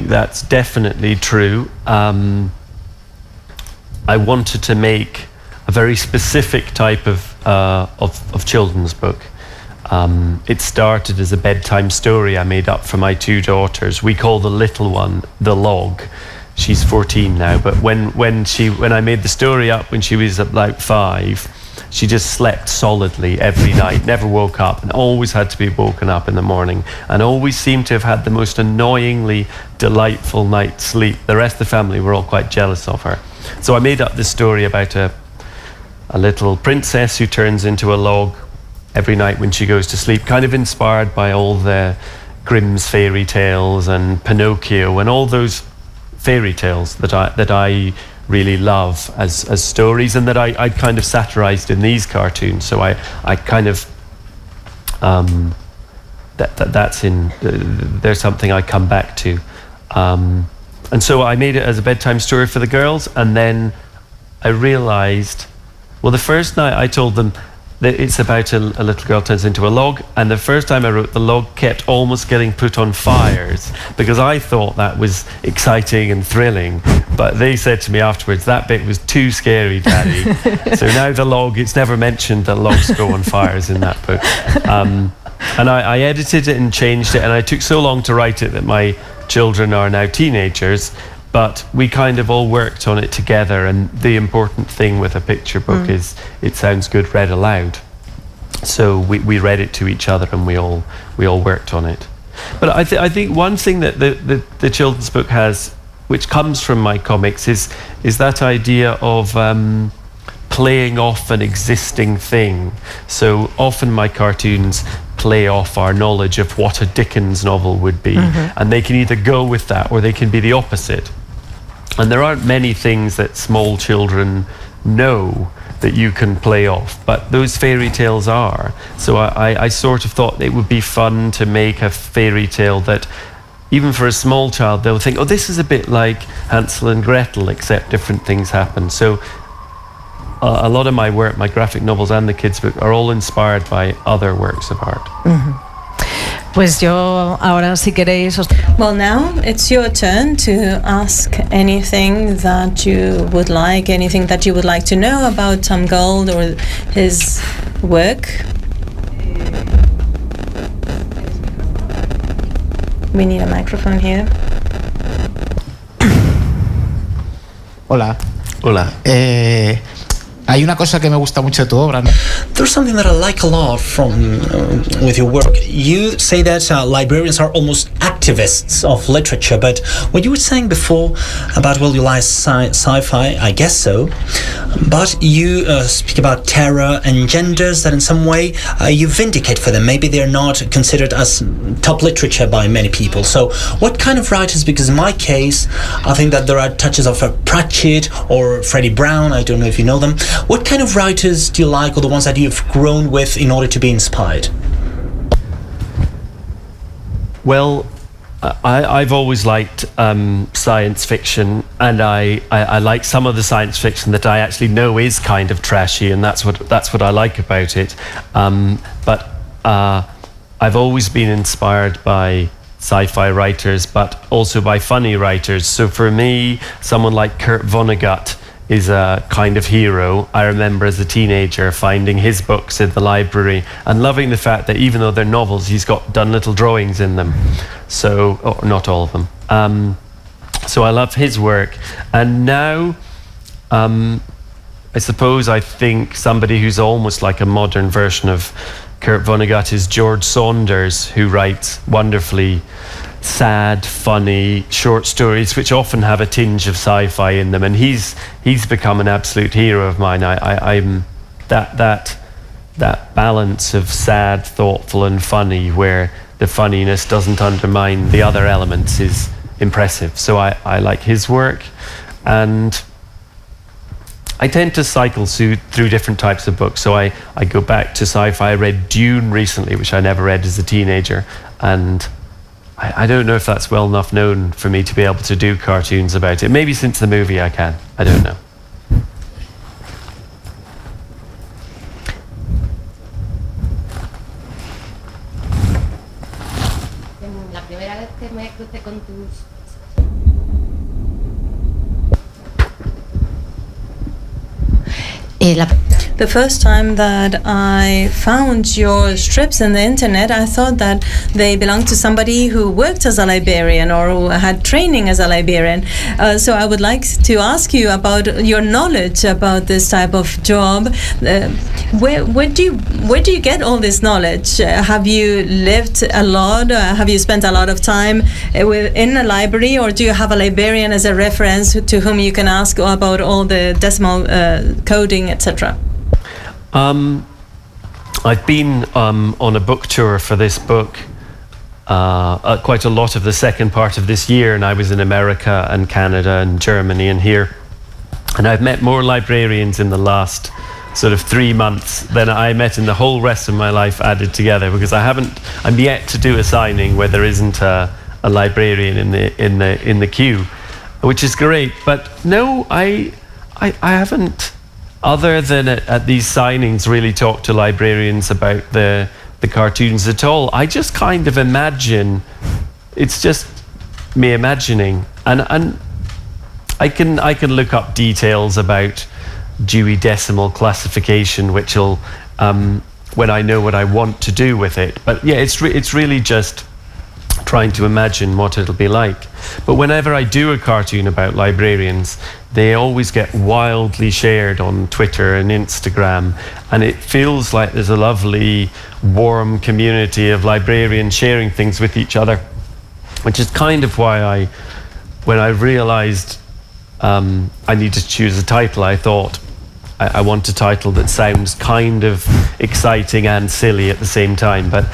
that's definitely true. I wanted to make a very specific type of children's book. It started as a bedtime story I made up for my two daughters. We call the little one the Log. She's 14 now, but when I made the story up when she was about 5, she just slept solidly every night, never woke up, and always had to be woken up in the morning, and always seemed to have had the most annoyingly delightful night's sleep. The rest of the family were all quite jealous of her. So I made up this story about a little princess who turns into a log every night when she goes to sleep, kind of inspired by all the Grimm's fairy tales and Pinocchio and all those fairy tales that I really love as stories, and that I kind of satirized in these cartoons. So I kind of that's in there's something I come back to, and so I made it as a bedtime story for the girls, and then I realized, well, the first night I told them that it's about a little girl turns into a log, and the first time I wrote, the log kept almost getting put on fires, because I thought that was exciting and thrilling, but they said to me afterwards, that bit was too scary, Daddy. So now the log, it's never mentioned that logs go on fires in that book. And I edited it and changed it, and I took so long to write it that my children are now teenagers, but we kind of all worked on it together, and the important thing with a picture book is it sounds good read aloud. So we read it to each other, and we all worked on it. But I think one thing that the children's book has, which comes from my comics, is that idea of playing off an existing thing. So often my cartoons play off our knowledge of what a Dickens novel would be, and they can either go with that or they can be the opposite. And there aren't many things that small children know that you can play off, but those fairy tales are. So I sort of thought it would be fun to make a fairy tale that, even for a small child, they'll think, oh, this is a bit like Hansel and Gretel, except different things happen. So a lot of my work, my graphic novels and the kids' book, are all inspired by other works of art. Pues yo ahora, si queréis... Well, now it's your turn to ask anything that you would like, anything that you would like to know about Tom Gauld or his work. We need a microphone here. Hola. Hola. Hay una cosa que me gusta mucho de tu obra, ¿no? There's something that I like a lot from with your work. You say that librarians are almost activists of literature, but what you were saying before about, well, you like sci-fi, I guess so, but you speak about terror and genders that in some way you vindicate for them. Maybe they're not considered as top literature by many people. So what kind of writers, because in my case, I think that there are touches of Pratchett or Freddie Brown, I don't know if you know them. What kind of writers do you like, or the ones that you've grown with in order to be inspired? Well, I've always liked science fiction, and I like some of the science fiction that I actually know is kind of trashy, and that's what I like about it. But I've always been inspired by sci-fi writers, but also by funny writers. So for me, someone like Kurt Vonnegut is a kind of hero. I remember as a teenager finding his books in the library and loving the fact that even though they're novels, he's done little drawings in them. So, or not all of them. So I love his work. And now, I think somebody who's almost like a modern version of Kurt Vonnegut is George Saunders, who writes wonderfully sad, funny short stories which often have a tinge of sci-fi in them, and he's become an absolute hero of mine. I'm that balance of sad, thoughtful and funny, where the funniness doesn't undermine the other elements, is impressive. So I like his work, and I tend to cycle through different types of books. So I go back to sci-fi. I read Dune recently, which I never read as a teenager, and I don't know if that's well enough known for me to be able to do cartoons about it. Maybe since the movie I can. I don't know. La primera vez que me crucé con tus... The first time that I found your strips on the internet, I thought that they belonged to somebody who worked as a librarian or who had training as a librarian. So I would like to ask you about your knowledge about this type of job. Where do you get all this knowledge? Have you lived a lot? Have you spent a lot of time in a library, or do you have a librarian as a reference to whom you can ask about all the decimal coding, etc.? I've been on a book tour for this book quite a lot of the second part of this year, and I was in America and Canada and Germany and here, and I've met more librarians in the last sort of 3 months than I met in the whole rest of my life added together, because I'm yet to do a signing where there isn't a librarian in the queue, which is great. But no, I haven't, other than at these signings, really talk to librarians about the cartoons at all. I just kind of imagine, it's just me imagining, and I can look up details about Dewey Decimal Classification, which will when I know what I want to do with it. But yeah, it's really just trying to imagine what it'll be like. But whenever I do a cartoon about librarians, they always get wildly shared on Twitter and Instagram, and it feels like there's a lovely, warm community of librarians sharing things with each other, which is kind of why when I realized I need to choose a title, I thought I want a title that sounds kind of exciting and silly at the same time, but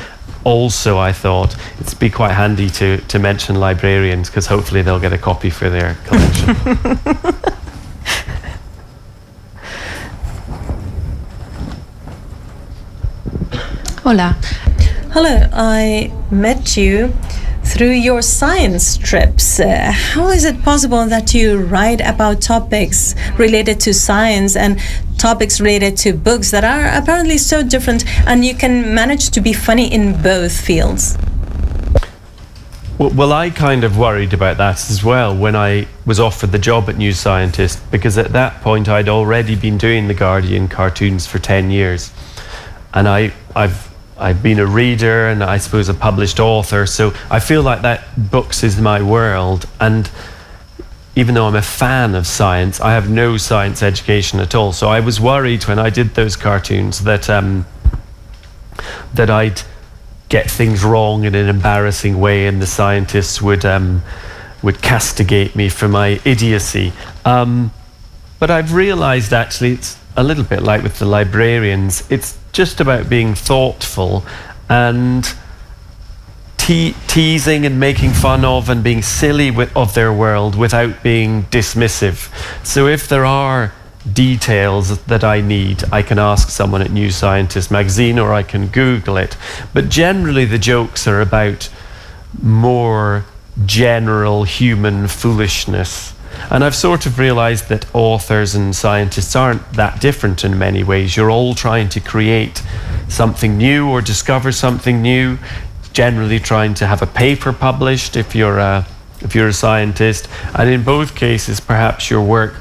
also I thought it'd be quite handy to mention librarians, because hopefully they'll get a copy for their collection. Hola. Hello, I met you through your science strips. How is it possible that you write about topics related to science and topics related to books that are apparently so different, and you can manage to be funny in both fields? Well, I kind of worried about that as well when I was offered the job at New Scientist, because at that point I'd already been doing The Guardian cartoons for 10 years. And I've been a reader, and I suppose a published author, so I feel like that books is my world. And even though I'm a fan of science, I have no science education at all. So I was worried when I did those cartoons that that I'd get things wrong in an embarrassing way, and the scientists would castigate me for my idiocy. But I've realized actually it's a little bit like with the librarians. It's just about being thoughtful and teasing and making fun of and being silly of their world without being dismissive. So if there are details that I need, I can ask someone at New Scientist magazine, or I can Google it. But generally the jokes are about more general human foolishness. And I've sort of realized that authors and scientists aren't that different in many ways. You're all trying to create something new or discover something new, generally trying to have a paper published if you're a scientist. And in both cases, perhaps your work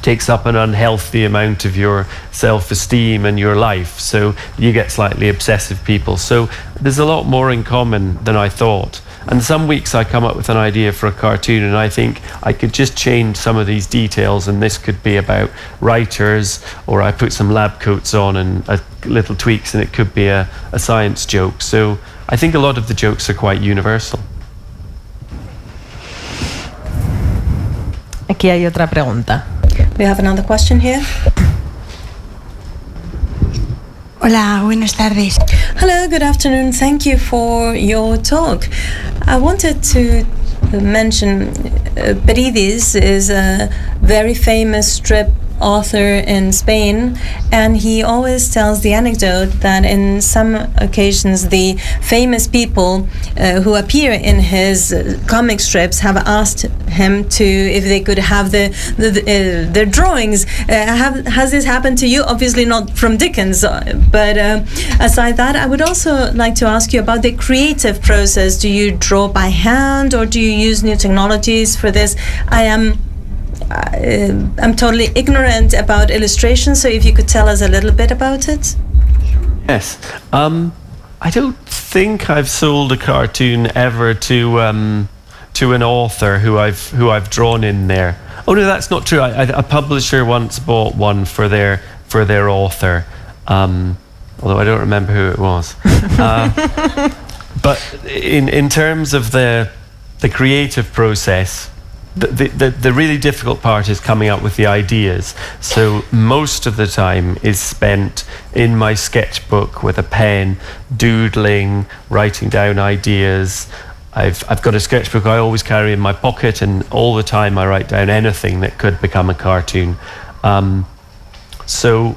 takes up an unhealthy amount of your self-esteem and your life. So you get slightly obsessive people. So there's a lot more in common than I thought. And some weeks I come up with an idea for a cartoon and I think I could just change some of these details, and this could be about writers, or I put some lab coats on and little tweaks, and it could be a science joke. So I think a lot of the jokes are quite universal. Aquí hay otra pregunta. We have another question here. Hola, buenas tardes. Hello, good afternoon. Thank you for your talk. I wanted to mention Peridis is a very famous strip author in Spain, and he always tells the anecdote that in some occasions the famous people who appear in his comic strips have asked him to if they could have their drawings. Has this happened to you? Obviously not from Dickens, but aside that, I would also like to ask you about the creative process. Do you draw by hand, or do you use new technologies for this? I'm totally ignorant about illustration, so if you could tell us a little bit about it. Yes. I don't think I've sold a cartoon ever to an author who I've drawn in there. Oh no, that's not true. A publisher once bought one for their author, although I don't remember who it was. But in terms of the creative process, the really difficult part is coming up with the ideas. So most of the time is spent in my sketchbook with a pen, doodling, writing down ideas. I've got a sketchbook I always carry in my pocket, and all the time I write down anything that could become a cartoon. So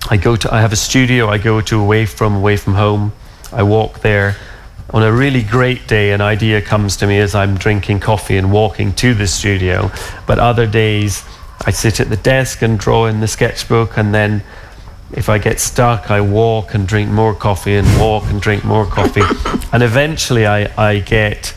I have a studio I go to away from home. I walk there. On a really great day, an idea comes to me as I'm drinking coffee and walking to the studio. But other days, I sit at the desk and draw in the sketchbook, and then if I get stuck, I walk and drink more coffee and walk and drink more coffee. And eventually I get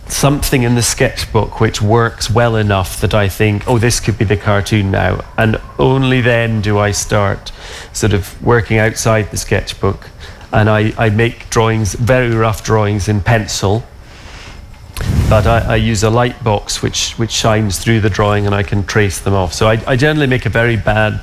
something in the sketchbook which works well enough that I think, oh, this could be the cartoon now. And only then do I start sort of working outside the sketchbook. And I make drawings, very rough drawings in pencil, but I use a light box which shines through the drawing and I can trace them off. So I generally make a very bad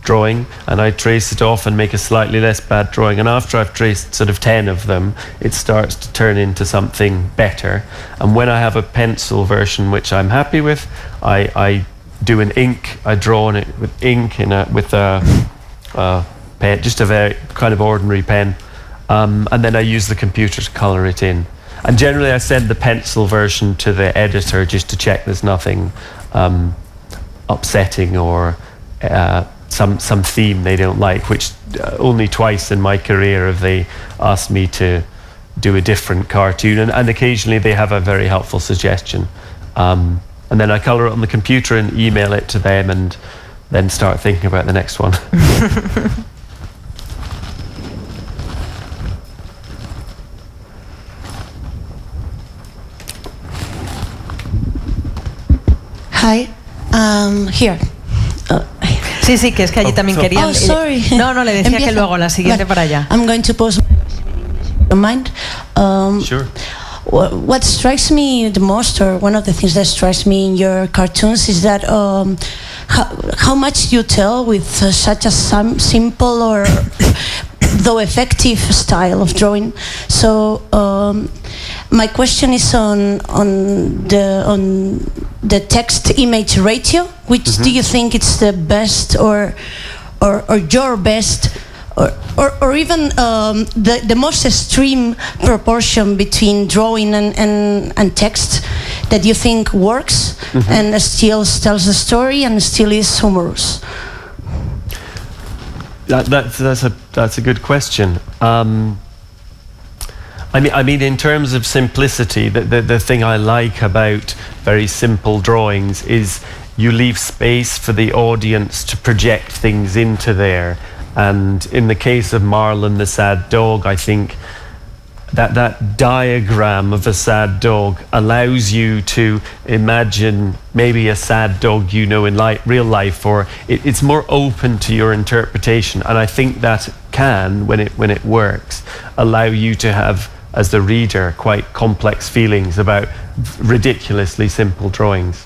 drawing and I trace it off and make a slightly less bad drawing, and after I've traced sort of 10 of them, it starts to turn into something better. And when I have a pencil version which I'm happy with, I do an ink, I draw on it with ink with a pen, just a very kind of ordinary pen, and then I use the computer to colour it in. And generally I send the pencil version to the editor just to check there's nothing upsetting or some theme they don't like, which only twice in my career have they asked me to do a different cartoon, and occasionally they have a very helpful suggestion. And then I colour it on the computer and email it to them and then start thinking about the next one. Hi, here. Sí, que es que allí también querían. Oh, sorry. No, le decía que luego la siguiente para allá. I'm going to pause. Don't mind. Sure. What strikes me the most, or one of the things that strikes me in your cartoons, is that how much you tell with such a simple or though effective style of drawing. So my question is on the text image ratio. Which do you think it's the best, or your best, or even the most extreme proportion between drawing and text that you think works and still tells the story and still is humorous? That's a good question. I mean, in terms of simplicity, the thing I like about very simple drawings is you leave space for the audience to project things into there. And in the case of Marlon the sad dog, I think that diagram of a sad dog allows you to imagine maybe a sad dog you know in real life, or it's more open to your interpretation. And I think that can, when it works, allow you to have, as the reader, quite complex feelings about ridiculously simple drawings.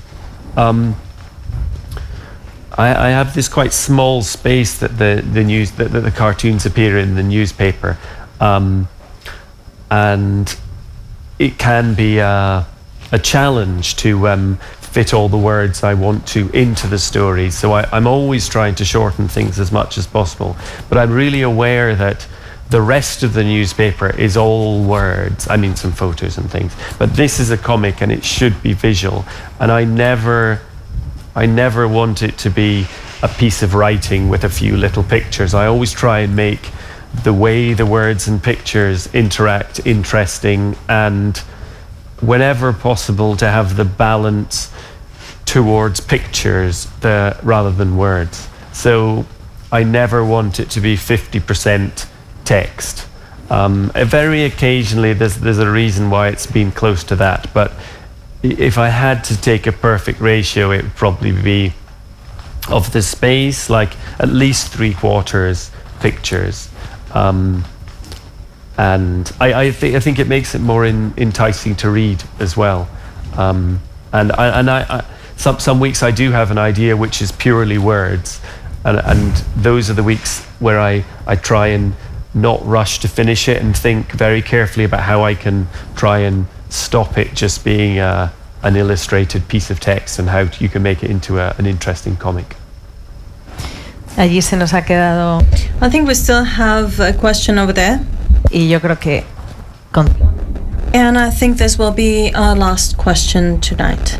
I have this quite small space that the cartoons appear in the newspaper, and it can be a challenge to fit all the words I want to into the story. So I'm always trying to shorten things as much as possible, but I'm really aware that the rest of the newspaper is all words. I mean, some photos and things, but this is a comic and it should be visual, and I never want it to be a piece of writing with a few little pictures. I always try and make the way the words and pictures interact interesting, and whenever possible to have the balance towards pictures rather than words. So I never want it to be 50% text. Very occasionally there's a reason why it's been close to that, but if I had to take a perfect ratio, it would probably be of the space, like at least 3/4 pictures. And I think it makes it more enticing to read as well. And some weeks I do have an idea which is purely words, and those are the weeks where I try and not rush to finish it and think very carefully about how I can try and stop it just being an illustrated piece of text and how you can make it into an interesting comic. Allí se nos ha quedado. I think we still have a question over there. Y yo creo que And I think this will be our last question tonight.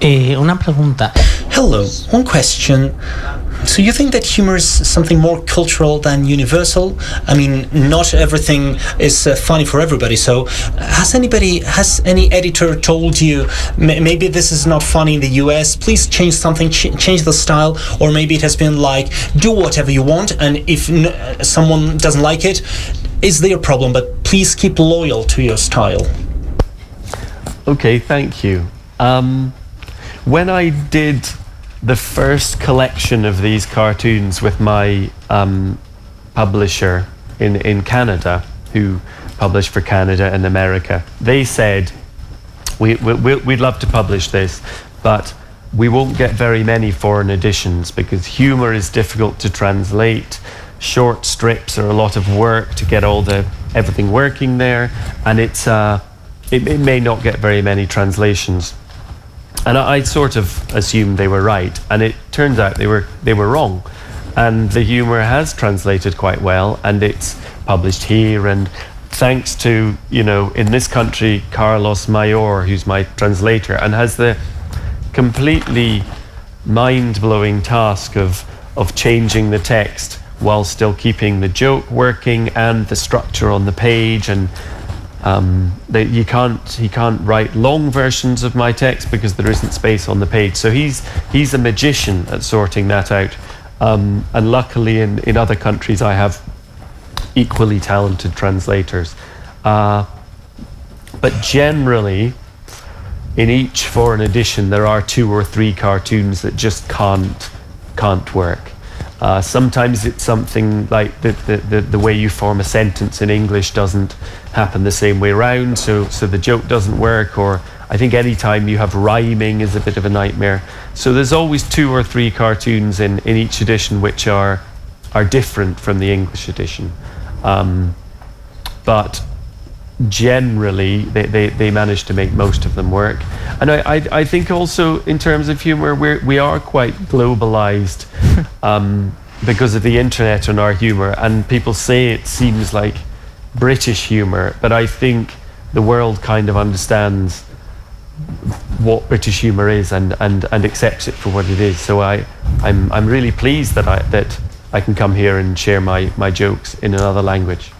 Una pregunta. Hello, one question. So you think that humor is something more cultural than universal? I mean, not everything is funny for everybody. So has any editor told you, maybe this is not funny in the US, please change something, change the style? Or maybe it has been like, do whatever you want, and if someone doesn't like it, it's their problem, but please keep loyal to your style. Okay, thank you. When I did the first collection of these cartoons with my publisher in Canada, who published for Canada and America, they said, we'd love to publish this, but we won't get very many foreign editions because humor is difficult to translate. Short strips are a lot of work to get everything working there, and it may not get very many translations. And I sort of assumed they were right, and it turns out they were wrong. And the humor has translated quite well, and it's published here. And thanks to, in this country, Carlos Mayor, who's my translator, and has the completely mind-blowing task of changing the text while still keeping the joke working and the structure on the page. And he can't write long versions of my text because there isn't space on the page. So he's a magician at sorting that out. And luckily in other countries I have equally talented translators. But generally, in each foreign edition there are 2 or 3 cartoons that just can't work. Sometimes it's something like the way you form a sentence in English doesn't happen the same way round, so the joke doesn't work, or I think any time you have rhyming is a bit of a nightmare. So there's always 2 or 3 cartoons in each edition which are different from the English edition. But generally they manage to make most of them work. And I think also in terms of humor we are quite globalized because of the internet and our humor, and people say it seems like British humor, but I think the world kind of understands what British humor is and accepts it for what it is. So I'm really pleased that I can come here and share my jokes in another language.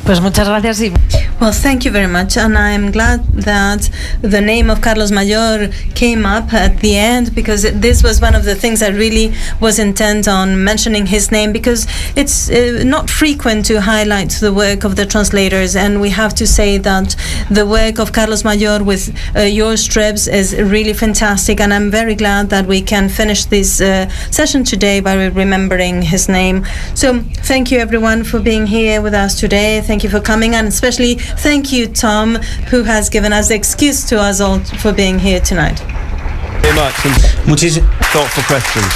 Pues muchas gracias. Well, thank you very much, and I'm glad that the name of Carlos Mayor came up at the end, because this was one of the things I really was intent on mentioning his name, because it's not frequent to highlight the work of the translators, and we have to say that the work of Carlos Mayor with your strips is really fantastic, and I'm very glad that we can finish this session today by remembering his name. So thank you everyone for being here with us today. Thank you for coming, and especially thank you, Tom, who has given us the excuse to us all for being here tonight. Very much, and thoughtful questions.